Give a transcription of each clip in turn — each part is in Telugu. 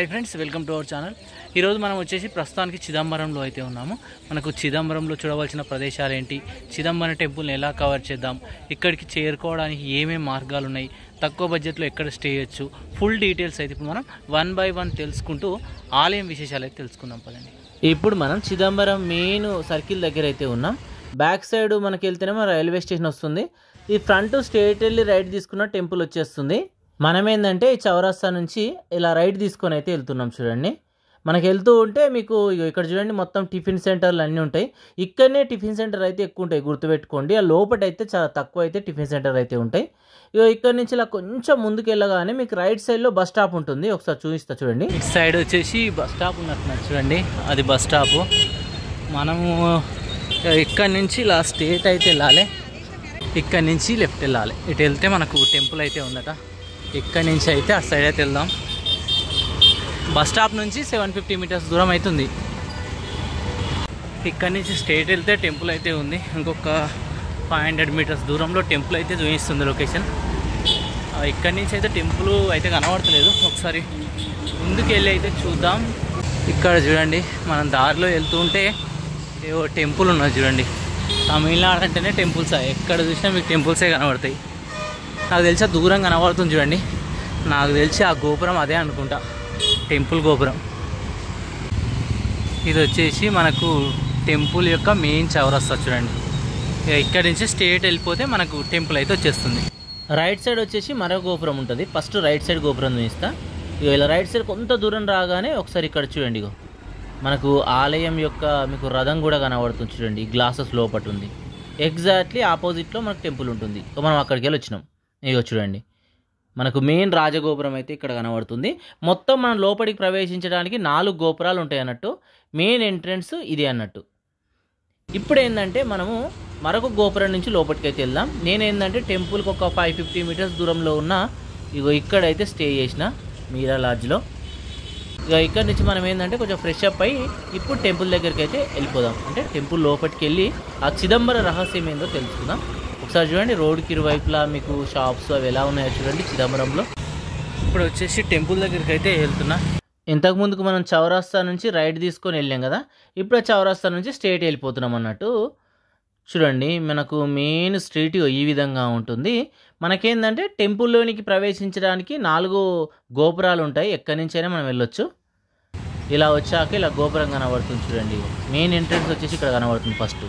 Hi friends, welcome to our channel. ఈరోజు మనం వచ్చేసి ప్రస్తుతానికి చిదంబరంలో అయితే ఉన్నాము. మనకు చిదంబరంలో చూడవలసిన ప్రదేశాలు ఏంటి, చిదంబరం టెంపుల్ని ఎలా కవర్ చేద్దాం, ఇక్కడికి చేరుకోవడానికి ఏమేమి మార్గాలు ఉన్నాయి, తక్కువ బడ్జెట్లో ఎక్కడ స్టే చేయొచ్చు, ఫుల్ డీటెయిల్స్ అయితే ఇప్పుడు మనం 1 by 1 తెలుసుకుంటూ ఆలయం విశేషాలు అయితే తెలుసుకుందాం పదండి. ఇప్పుడు మనం చిదంబరం మెయిన్ సర్కిల్ దగ్గర అయితే ఉన్నాం. బ్యాక్ సైడ్ మనకి వెళ్తేనేమో రైల్వే స్టేషన్ వస్తుంది. ఈ ఫ్రంట్ స్ట్రేట్ వెళ్ళి రైట్ తీసుకున్న టెంపుల్ వచ్చేస్తుంది. మనం ఏంటంటే చౌరస్తా నుంచి ఇలా రైట్ తీసుకొని అయితే వెళ్తున్నాం. చూడండి, మనకి వెళ్తూ ఉంటే మీకు ఇక్కడ చూడండి మొత్తం టిఫిన్ సెంటర్లు అన్నీ ఉంటాయి. ఇక్కడనే టిఫిన్ సెంటర్ అయితే ఎక్కువ ఉంటాయి, గుర్తుపెట్టుకోండి. ఆ లోపల అయితే చాలా తక్కువ అయితే టిఫిన్ సెంటర్ అయితే ఉంటాయి. ఇక్కడ నుంచి ఇలా కొంచెం ముందుకు వెళ్ళగానే మీకు రైట్ సైడ్లో బస్ స్టాప్ ఉంటుంది. ఒకసారి చూపిస్తా చూడండి. ఇటు సైడ్ వచ్చేసి బస్ స్టాప్ ఉన్నట్టున్నారు చూడండి, అది బస్ స్టాప్. మనము ఇక్కడ నుంచి ఇలా స్ట్రేట్ అయితే వెళ్ళాలి, ఇక్కడ నుంచి లెఫ్ట్ వెళ్ళాలి. ఇటు వెళ్తే మనకు టెంపుల్ అయితే ఉందట. ఇక్కడ నుంచి అయితే ఆ సైడ్ అయితే వెళ్దాం. బస్ స్టాప్ నుంచి 750 మీటర్స్ దూరం అవుతుంది. ఇక్కడ నుంచి స్ట్రేట్ వెళ్తే టెంపుల్ అయితే ఉంది. ఇంకొక 500 మీటర్స్ దూరంలో టెంపుల్ అయితే చూపిస్తుంది లొకేషన్. ఇక్కడ నుంచి అయితే టెంపుల్ అయితే కనబడతలేదు. ఒకసారి ముందుకు వెళ్ళి అయితే చూద్దాం. ఇక్కడ చూడండి, మనం దారిలో వెళ్తూ ఉంటే ఏవో టెంపుల్ ఉన్నది చూడండి. తమిళనాడు అంటేనే టెంపుల్స్, ఎక్కడ చూసినా మీకు టెంపుల్సే కనబడతాయి. నాకు తెలిసి దూరం కనబడుతుంది చూడండి. నాకు తెలిసి ఆ గోపురం అదే అనుకుంటా, టెంపుల్ గోపురం. ఇది వచ్చేసి మనకు టెంపుల్ యొక్క మెయిన్ చౌరస్తా చూడండి. ఇక్కడి నుంచి స్ట్రేట్ వెళ్ళిపోతే మనకు టెంపుల్ అయితే వచ్చేస్తుంది. రైట్ సైడ్ వచ్చేసి మరో గోపురం ఉంటుంది. ఫస్ట్ రైట్ సైడ్ గోపురం చూపిస్తా. ఇలా రైట్ సైడ్ కొంత దూరం రాగానే ఒకసారి ఇక్కడ చూడండి, మనకు ఆలయం యొక్క మీకు రథం కూడా కనబడుతుంది చూడండి. గ్లాసెస్ లోపట ఉంది. ఎగ్జాక్ట్లీ ఆపోజిట్లో మనకు టెంపుల్ ఉంటుంది. మనం అక్కడికి వెళ్ళి వచ్చినాం. ఇగో చూడండి, మనకు మెయిన్ రాజగోపురం అయితే ఇక్కడ కనబడుతుంది. మొత్తం మనం లోపలికి ప్రవేశించడానికి 4 గోపురాలు ఉంటాయి అన్నట్టు. మెయిన్ ఎంట్రన్స్ ఇది అన్నట్టు. ఇప్పుడు ఏంటంటే మనము మరొక గోపురం నుంచి లోపలికి అయితే వెళ్దాం. నేనేంటంటే టెంపుల్కి ఒక 550 మీటర్స్ దూరంలో ఉన్న ఇక్కడైతే స్టే చేసిన మీరా లాడ్జ్లో. ఇక్కడ నుంచి మనం ఏంటంటే కొంచెం ఫ్రెష్ అప్ అయ్యి ఇప్పుడు టెంపుల్ దగ్గరికి అయితే వెళ్ళిపోదాం. అంటే టెంపుల్ లోపలికి వెళ్ళి ఆ చిదంబర రహస్యం ఏందో తెలుసుకుందాం. ఒకసారి చూడండి, రోడ్డుకి ఇరువైపులా మీకు షాప్స్ అవి ఎలా ఉన్నాయో చూడండి చిదంబరంలో. ఇప్పుడు వచ్చేసి టెంపుల్ దగ్గరికి అయితే వెళ్తున్నా. ఇంతకుముందుకు మనం చౌరస్తా నుంచి రైట్ తీసుకొని వెళ్ళాం కదా, ఇప్పుడు చౌరస్తా నుంచి స్ట్రేట్ వెళ్ళిపోతున్నాం అన్నట్టు. చూడండి, మనకు మెయిన్ స్ట్రీట్ ఈ విధంగా ఉంటుంది. మనకేంటంటే టెంపుల్లోనికి ప్రవేశించడానికి 4 గోపురాలు ఉంటాయి. ఎక్కడి నుంచైనా మనం వెళ్ళొచ్చు. ఇలా వచ్చాక ఇలా గోపురం కనబడుతుంది చూడండి. మెయిన్ ఎంట్రన్స్ వచ్చేసి ఇక్కడ కనబడుతుంది ఫస్ట్.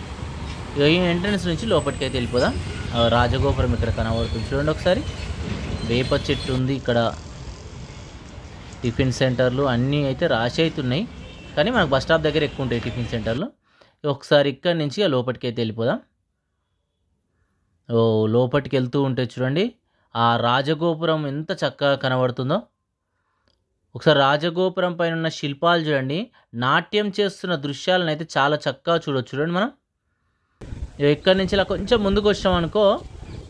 ఈ ఎంట్రన్స్ నుంచి లోపలికి అయితే వెళ్ళిపోదాం. రాజగోపురం ఇక్కడ కనబడుతుంది చూడండి. ఒకసారి వేప చెట్టు ఉంది ఇక్కడ. టిఫిన్ సెంటర్లు అన్నీ అయితే రాసి అవుతున్నాయి, కానీ మనకు బస్ స్టాప్ దగ్గర ఎక్కువ ఉంటాయి టిఫిన్ సెంటర్లు. ఒకసారి ఇక్కడ నుంచి లోపలికి అయితే వెళ్ళిపోదాం. లోపలికి వెళ్తూ ఉంటే చూడండి ఆ రాజగోపురం ఎంత చక్కగా కనబడుతుందో. ఒకసారి రాజగోపురం పైన ఉన్న శిల్పాలు చూడండి, నాట్యం చేస్తున్న దృశ్యాలను అయితే చాలా చక్కగా చూడొచ్చు. చూడండి, మనం ఇక్కడి నుంచి ఇలా కొంచెం ముందుకు వచ్చాం అనుకో,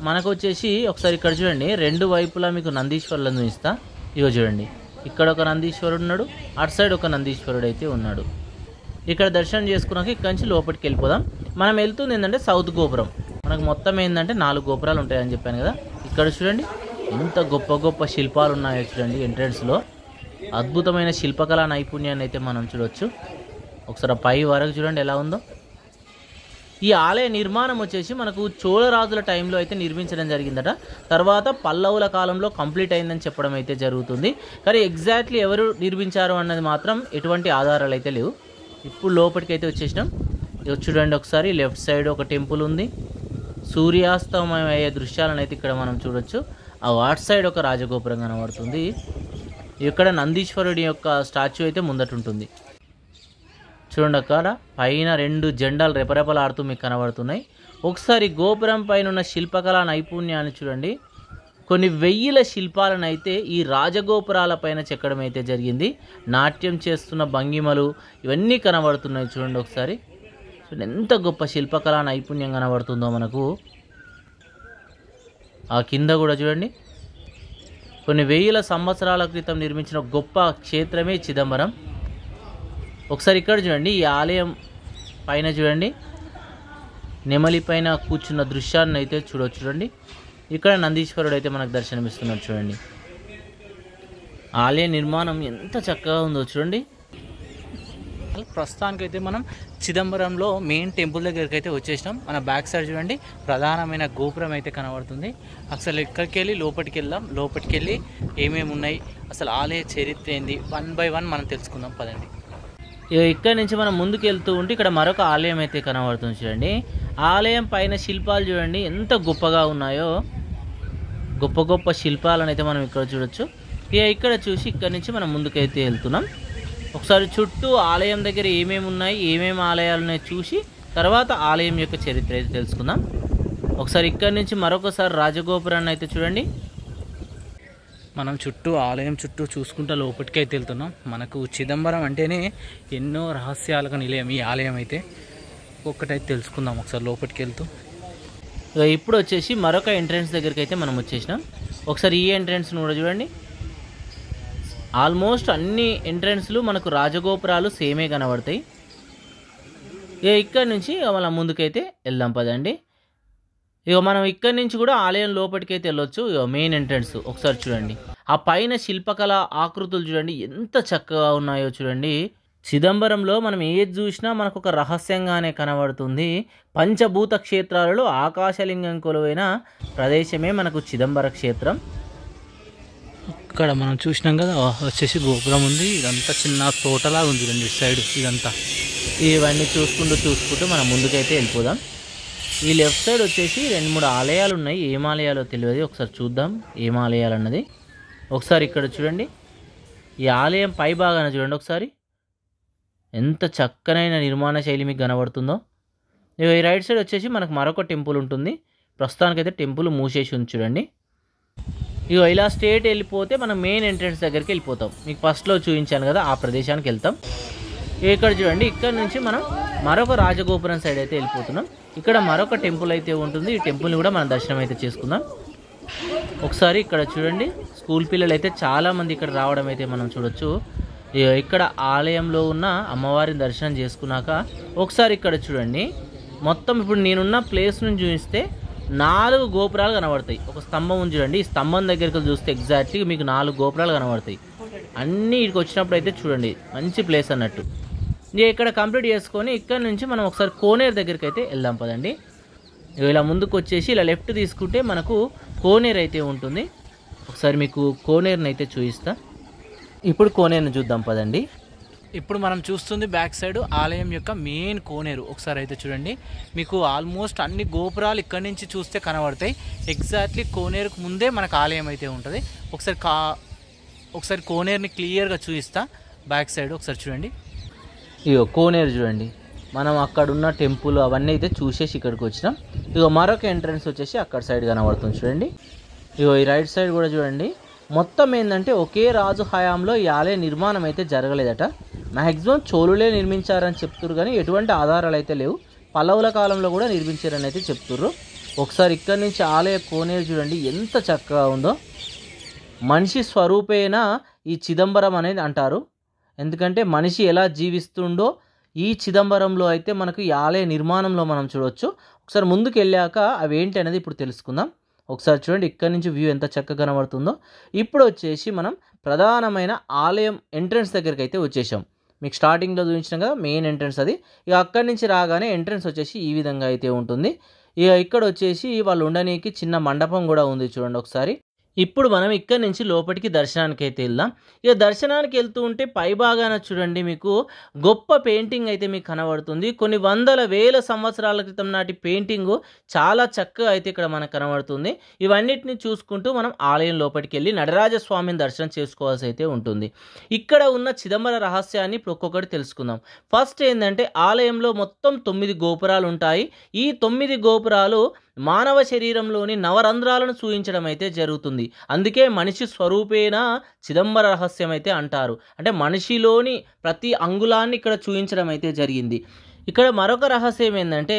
మనకు వచ్చేసి ఒకసారి ఇక్కడ చూడండి 2 వైపులా మీకు నందీశ్వరులను చూపిస్తా. ఇగో చూడండి, ఇక్కడ ఒక నందీశ్వరుడు ఉన్నాడు, అటు సైడ్ ఒక నందీశ్వరుడు అయితే ఉన్నాడు. ఇక్కడ దర్శనం చేసుకున్నాక ఇక్కడ నుంచి లోపలికి వెళ్ళిపోదాం. మనం వెళ్తుంది ఏంటంటే సౌత్ గోపురం. మనకు మొత్తం ఏంటంటే 4 గోపురాలు ఉంటాయని చెప్పాను కదా. ఇక్కడ చూడండి ఎంత గొప్ప గొప్ప శిల్పాలు ఉన్నాయో చూడండి. ఎంట్రన్స్లో అద్భుతమైన శిల్పకళా నైపుణ్యాన్ని అయితే మనం చూడవచ్చు. ఒకసారి పై వరకు చూడండి ఎలా ఉందో. ఈ ఆలయ నిర్మాణం వచ్చేసి మనకు చోళరాజుల టైంలో అయితే నిర్మించడం జరిగిందట. తర్వాత పల్లవుల కాలంలో కంప్లీట్ అయిందని చెప్పడం అయితే జరుగుతుంది. కానీ ఎగ్జాక్ట్లీ ఎవరు నిర్మించారు అన్నది మాత్రం ఎటువంటి ఆధారాలు అయితే లేవు. ఇప్పుడు లోపలికి అయితే వచ్చేసినాం. చూడండి, ఒకసారి లెఫ్ట్ సైడ్ ఒక టెంపుల్ ఉంది. సూర్యాస్తమయం అయ్యే దృశ్యాలను అయితే ఇక్కడ మనం చూడొచ్చు. ఆ వాట్ సైడ్ ఒక రాజగోపురం కనబడుతుంది. ఇక్కడ నందీశ్వరుడి యొక్క స్టాచ్యూ అయితే ముందట ఉంటుంది. చూడండి, అక్కడ పైన 2 జెండాలు రెపరెపలాడుతూ మీకు కనబడుతున్నాయి. ఒకసారి గోపురం పైన ఉన్న శిల్పకళా నైపుణ్యాన్ని చూడండి. కొన్ని 1000 శిల్పాలను అయితే ఈ రాజగోపురాల పైన చెక్కడం అయితే జరిగింది. నాట్యం చేస్తున్న భంగిమలు ఇవన్నీ కనబడుతున్నాయి చూడండి. ఒకసారి చూడండి ఎంత గొప్ప శిల్పకళా నైపుణ్యం కనబడుతుందో మనకు. ఆ కింద కూడా చూడండి, కొన్ని 1000 సంవత్సరాల క్రితం నిర్మించిన గొప్ప క్షేత్రమే చిదంబరం. ఒకసారి ఇక్కడ చూడండి, ఈ ఆలయం పైన చూడండి నెమలి పైన కూర్చున్న దృశ్యాన్ని అయితే చూడొచ్చు. చూడండి, ఇక్కడ నందీశ్వరుడు అయితే మనకు దర్శనమిస్తున్నాడు చూడండి. ఆలయ నిర్మాణం ఎంత చక్కగా ఉందో చూడండి. ప్రస్తుతానికైతే మనం చిదంబరంలో మెయిన్ టెంపుల్ దగ్గరికి అయితే వచ్చేసినాం. మన బ్యాక్ సైడ్ చూడండి ప్రధానమైన గోపురం అయితే కనబడుతుంది. అసలు ఇక్కడికి వెళ్ళి లోపలికి వెళ్దాం. లోపలికి వెళ్ళి ఏమేమి ఉన్నాయి, అసలు ఆలయ చరిత్ర ఏంది, 1 by 1 మనం తెలుసుకుందాం పదండి. ఇక్కడ నుంచి మనం ముందుకు వెళ్తూ ఉంటే ఇక్కడ మరొక ఆలయం అయితే కనబడుతుంది చూడండి. ఆలయం పైన శిల్పాలు చూడండి ఎంత గొప్పగా ఉన్నాయో. గొప్ప గొప్ప శిల్పాలను అయితే మనం ఇక్కడ చూడొచ్చు. ఇక్కడ చూసి ఇక్కడ నుంచి మనం ముందుకైతే వెళ్తున్నాం. ఒకసారి చుట్టూ ఆలయం దగ్గర ఏమేమి ఉన్నాయి, ఏమేమి ఆలయాలు ఉన్నాయి చూసి తర్వాత ఆలయం యొక్క చరిత్ర అయితే తెలుసుకుందాం. ఒకసారి ఇక్కడ నుంచి మరొకసారి రాజగోపురాన్ని అయితే చూడండి. మనం ఆలయం చుట్టూ చూసుకుంటూ లోపలికి అయితే వెళ్తున్నాం. మనకు చిదంబరం అంటేనే ఎన్నో రహస్యాలకు నిలయం ఈ ఆలయం అయితే. ఒక్కొక్కటైతే తెలుసుకుందాం ఒకసారి లోపలికి వెళ్తూ. ఇప్పుడు వచ్చేసి మరొక ఎంట్రన్స్ దగ్గరికి అయితే మనం వచ్చేసినాం. ఒకసారి ఈ ఎంట్రన్స్ను కూడా చూడండి. ఆల్మోస్ట్ అన్ని ఎంట్రన్స్లు మనకు రాజగోపురాలు సేమే కనబడతాయి. ఇక్కడ నుంచి మనం ముందుకైతే వెళ్దాం పదండి. మనం ఇక్కడ నుంచి కూడా ఆలయం లోపలికి అయితే వెళ్ళొచ్చు. మెయిన్ ఎంట్రన్స్ ఒకసారి చూడండి. ఆ పైన శిల్పకళ ఆకృతులు చూడండి ఎంత చక్కగా ఉన్నాయో చూడండి. చిదంబరంలో మనం ఏది చూసినా మనకు ఒక రహస్యంగానే కనబడుతుంది. పంచభూత క్షేత్రాలలో ఆకాశలింగం కొలువైన ప్రదేశమే మనకు చిదంబర క్షేత్రం. ఇక్కడ మనం చూసినాం కదా వచ్చేసి గోపురం ఉంది. ఇదంతా చిన్న తోటలా ఉంది చూడండి సైడ్ ఇదంతా. ఇవన్నీ చూసుకుంటూ మనం ముందుకైతే వెళ్ళిపోదాం. ఈ లెఫ్ట్ సైడ్ వచ్చేసి 2-3 ఆలయాలు ఉన్నాయి. ఏం ఆలయాలో తెలియదు, ఒకసారి చూద్దాం ఏం ఆలయాలు అన్నది. ఒకసారి ఇక్కడ చూడండి. ఈ ఆలయం పై భాగాన చూడండి ఒకసారి ఎంత చక్కనైన నిర్మాణ శైలి మీకు కనబడుతుందో. ఈ రైట్ సైడ్ వచ్చేసి మనకు మరొక టెంపుల్ ఉంటుంది. ప్రస్తుతానికైతే టెంపుల్ మూసేసి ఉంది చూడండి. ఇలా స్ట్రేట్ వెళ్ళిపోతే మనం మెయిన్ ఎంట్రన్స్ దగ్గరికి వెళ్ళిపోతాం. మీకు ఫస్ట్లో చూపించాను కదా ఆ ప్రదేశానికి వెళ్తాం. ఇక్కడ చూడండి ఇక్కడ నుంచి మనం మరొక రాజగోపురం సైడ్ అయితే వెళ్ళిపోతున్నాం. ఇక్కడ మరొక టెంపుల్ అయితే ఉంటుంది. ఈ టెంపుల్ని కూడా మనం దర్శనం అయితే చేసుకుందాం. ఒకసారి ఇక్కడ చూడండి స్కూల్ పిల్లలు అయితే చాలామంది ఇక్కడ రావడం అయితే మనం చూడొచ్చు. ఇక్కడ ఆలయంలో ఉన్న అమ్మవారిని దర్శనం చేసుకున్నాక ఒకసారి ఇక్కడ చూడండి మొత్తం ఇప్పుడు నేనున్న ప్లేస్ నుంచి చూపిస్తే 4 గోపురాలు కనబడతాయి. ఒక స్తంభం ఉంది చూడండి. ఈ స్తంభం దగ్గరికి చూస్తే ఎగ్జాక్ట్లీ మీకు 4 గోపురాలు కనబడతాయి. అన్నీ ఇక్కడికి వచ్చినప్పుడు అయితే చూడండి మంచి ప్లేస్ అన్నట్టు. ఇక్కడ కంప్లీట్ చేసుకొని ఇక్కడ నుంచి మనం ఒకసారి కోనేరు దగ్గరికి అయితే వెళ్దాం పదండి. ఇలా ముందుకు వచ్చేసి ఇలా లెఫ్ట్ తీసుకుంటే మనకు కోనేరు అయితే ఉంటుంది. ఒకసారి మీకు కోనేరుని అయితే చూపిస్తా. ఇప్పుడు కోనేరుని చూద్దాం పదండి. ఇప్పుడు మనం చూస్తుంది బ్యాక్ సైడ్ ఆలయం యొక్క మెయిన్ కోనేరు. ఒకసారి అయితే చూడండి మీకు ఆల్మోస్ట్ అన్ని గోపురాలు ఇక్కడి నుంచి చూస్తే కనబడతాయి. ఎగ్జాక్ట్లీ కోనేరుకు ముందే మనకు ఆలయం అయితే ఉంటుంది. ఒకసారి కోనేరుని క్లియర్గా చూపిస్తా. బ్యాక్ సైడ్ ఒకసారి చూడండి. కోనేరు చూడండి. మనం అక్కడున్న టెంపుల్ అవన్నీ అయితే చూసేసి ఇక్కడికి వచ్చినాం. మరొక ఎంట్రన్స్ వచ్చేసి అక్కడ సైడ్ కనబడుతుంది చూడండి. ఈ రైట్ సైడ్ కూడా చూడండి. మొత్తం ఏంటంటే ఒకే రాజు హయాంలో ఈ ఆలయ నిర్మాణం అయితే జరగలేదట. మ్యాక్సిమం చోళులే నిర్మించారని చెప్తున్నారు కానీ ఎటువంటి ఆధారాలు అయితే లేవు. పల్లవుల కాలంలో కూడా నిర్మించారని అయితే చెప్తుర్రు. ఒకసారి ఇక్కడ నుంచి ఆలయ కోనేరు చూడండి ఎంత చక్కగా ఉందో. మనిషి స్వరూపేణ ఈ చిదంబరం అనేది అంటారు. ఎందుకంటే మనిషి ఎలా జీవిస్తుండో ఈ చిదంబరంలో అయితే మనకు ఈ ఆలయ నిర్మాణంలో మనం చూడవచ్చు. ఒకసారి ముందుకు వెళ్ళాక అవి ఏంటి అనేది ఇప్పుడు తెలుసుకుందాం. ఒకసారి చూడండి ఇక్కడ నుంచి వ్యూ ఎంత చక్కగా కనబడుతుందో. ఇప్పుడు వచ్చేసి మనం ప్రధానమైన ఆలయం ఎంట్రన్స్ దగ్గరికి అయితే వచ్చేసాం. మీకు స్టార్టింగ్లో చూపించినాం కదా మెయిన్ ఎంట్రన్స్ అది. అక్కడి నుంచి రాగానే ఎంట్రన్స్ వచ్చేసి ఈ విధంగా అయితే ఉంటుంది. ఇక్కడ వచ్చేసి వాళ్ళు ఉండడానికి చిన్న మండపం కూడా ఉంది చూడండి ఒకసారి. ఇప్పుడు మనం ఇక్కడ నుంచి లోపలికి దర్శనానికి అయితే వెళ్దాం. దర్శనానికి వెళ్తూ ఉంటే పై భాగాన చూడండి మీకు గొప్ప పెయింటింగ్ అయితే మీకు కనబడుతుంది. కొన్ని వందల వేల సంవత్సరాల క్రితం నాటి పెయింటింగ్ చాలా చక్కగా అయితే ఇక్కడ మనకు కనబడుతుంది. ఇవన్నిటిని చూసుకుంటూ మనం ఆలయం లోపలికి వెళ్ళి నటరాజస్వామిని దర్శనం చేసుకోవాల్సి అయితే ఉంటుంది. ఇక్కడ ఉన్న చిదంబర రహస్యాన్ని ఇప్పుడు ఒక్కొక్కటి తెలుసుకుందాం. ఫస్ట్ ఏంటంటే ఆలయంలో మొత్తం 9 గోపురాలు ఉంటాయి. ఈ 9 గోపురాలు మానవ శరీరంలోని నవరంధ్రాలను చూపించడం అయితే జరుగుతుంది. అందుకే మనిషి స్వరూపేణ చిదంబర రహస్యం అయితే అంటారు. అంటే మనిషిలోని ప్రతి అంగుళాన్ని ఇక్కడ చూపించడం అయితే జరిగింది. ఇక్కడ మరొక రహస్యం ఏంటంటే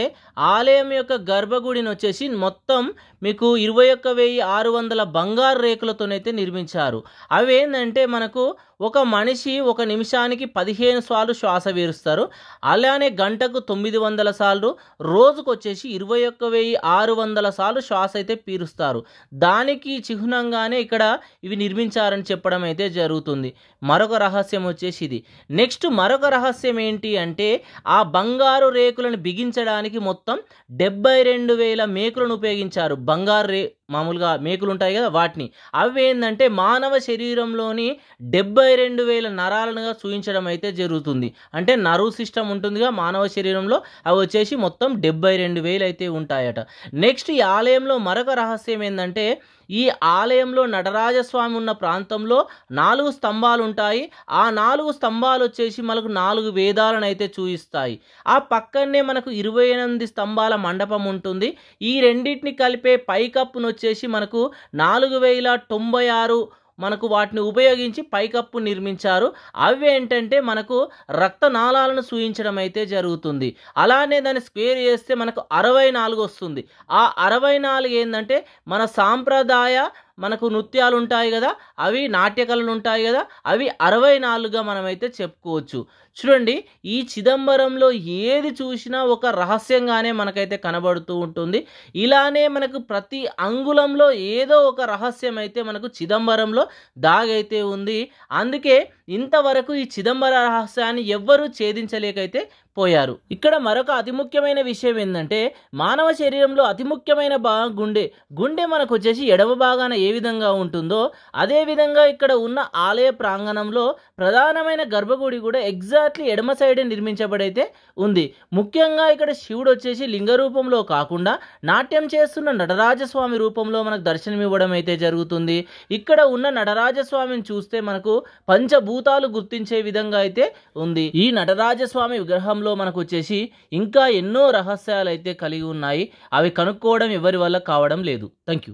ఆలయం యొక్క గర్భగుడిని వచ్చేసి మొత్తం మీకు 21,600 బంగారు రేకులతోనైతే నిర్మించారు. అవి ఏంటంటే మనకు ఒక మనిషి ఒక నిమిషానికి 15 సార్లు శ్వాస పీలుస్తారు. అలానే గంటకు 900 సార్లు, రోజుకు వచ్చేసి 21,600 సార్లు శ్వాస అయితే పీలుస్తారు. దానికి చిహ్నంగానే ఇక్కడ ఇవి నిర్మించారని చెప్పడం అయితే జరుగుతుంది. మరొక రహస్యం వచ్చేసి ఇది. నెక్స్ట్ మరొక రహస్యం ఏంటి అంటే ఆ బంగారు రేకులను బిగించడానికి మొత్తం 72,000 మేకులను ఉపయోగించారు. మామూలుగా మేకులు ఉంటాయి కదా, వాటిని. అవి ఏంటంటే మానవ శరీరంలోని 72,000 నరాలనుగా చూపించడం అయితే జరుగుతుంది. అంటే నర్వ్ సిస్టమ్ ఉంటుందిగా మానవ శరీరంలో, అవి వచ్చేసి మొత్తం 72,000 అయితే ఉంటాయట. నెక్స్ట్ ఈ ఆలయంలో మరొక రహస్యం ఏంటంటే ఈ ఆలయంలో నటరాజస్వామి ఉన్న ప్రాంతంలో 4 స్తంభాలు ఉంటాయి. ఆ 4 స్తంభాలు వచ్చేసి మనకు 4 వేదాలను అయితే చూపిస్తాయి. ఆ పక్కనే మనకు 28 స్తంభాల మండపం ఉంటుంది. ఈ రెండింటిని కలిపే పైకప్పును వచ్చేసి మనకు 4,096 మనకు వాటిని ఉపయోగించి పైకప్పు నిర్మించారు. అవి ఏంటంటే మనకు రక్తనాళాలను సూచించడం అయితే జరుగుతుంది. అలానే దాన్ని స్క్వేర్ చేస్తే మనకు 64 వస్తుంది. ఆ 64 ఏంటంటే మన సాంప్రదాయ మనకు నృత్యాలు ఉంటాయి కదా, అవి నాట్యకళలు ఉంటాయి కదా, అవి 64గా మనమైతే చెప్పుకోవచ్చు. చూడండి, ఈ చిదంబరంలో ఏది చూసినా ఒక రహస్యంగానే మనకైతే కనబడుతూ ఉంటుంది. ఇలానే మనకు ప్రతి అంగుళంలో ఏదో ఒక రహస్యం అయితే మనకు చిదంబరంలో దాగైతే ఉంది. అందుకే ఇంతవరకు ఈ చిదంబర రహస్యాన్ని ఎవ్వరూ ఛేదించలేకైతే పోయారు. ఇక్కడ మరొక అతి ముఖ్యమైన విషయం ఏంటంటే మానవ శరీరంలో అతి ముఖ్యమైన భాగం గుండె మనకు వచ్చేసి ఎడమ భాగాన ఏ విధంగా ఉంటుందో అదే విధంగా ఇక్కడ ఉన్న ఆలయ ప్రాంగణంలో ప్రధానమైన గర్భగుడి కూడా ఎగ్జాక్ట్లీ ఎడమ సైడ్ నిర్మించబడైతే ఉంది. ముఖ్యంగా ఇక్కడ శివుడు వచ్చేసి లింగ రూపంలో కాకుండా నాట్యం చేస్తున్న నటరాజస్వామి రూపంలో మనకు దర్శనం ఇవ్వడం అయితే జరుగుతుంది. ఇక్కడ ఉన్న నటరాజస్వామిని చూస్తే మనకు పంచభూతాలు గుర్తించే విధంగా అయితే ఉంది. ఈ నటరాజస్వామి విగ్రహంలో మనకు వచ్చేసి ఇంకా ఎన్నో రహస్యాలు అయితే కలిగి ఉన్నాయి. అవి కనుక్కోవడం ఎవరి వల్ల కావడం లేదు. Thank you.